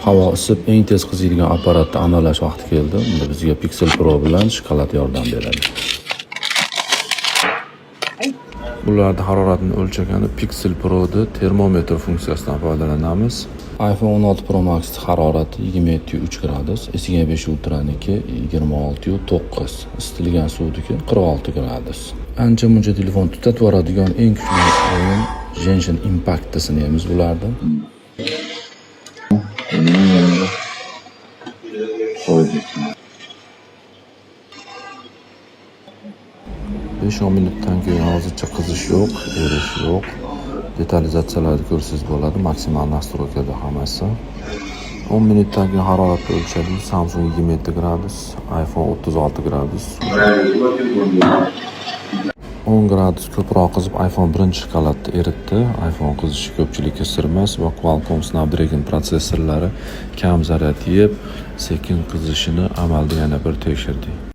Havo isib eng tez qiziydigan apparatni aniqlash vaqti keldi. Unda bizga Pixel Pro bilan shokolad yordam beradi. Ularda haroratni o'lchagani Pixel Pro'da termometr funksiyasidan foydalanamiz. iPhone 16 Pro Max harorati 27,3 gradus, S25 Ultra'niki 26,9, isitilgan suvniki 46 gradus. Ancha-muncha telefon tutatib yuboradigan eng kuchli o'yin Genshin Impact'ni sinaymiz bularda. 5-10 minutdan keyin hozircha qizish yo'q, erish yo'q. Detalizatsiyalarni ko'rsangiz bo'ladi, maksimal nastroykada hammasi. 10 minutdan keyin haroratni o'lchadik. Samsung 27 gradus, iPhone 36 gradus. 10 gradus ko'proq qizib iPhone birinchi shokoladni eritdi. iPhone qizishi ko'pchilikka sir emas va Qualcomm Snapdragon protsessorlari kam zaryad yeb, sekin qizishini amalda yana bir tekshirdik.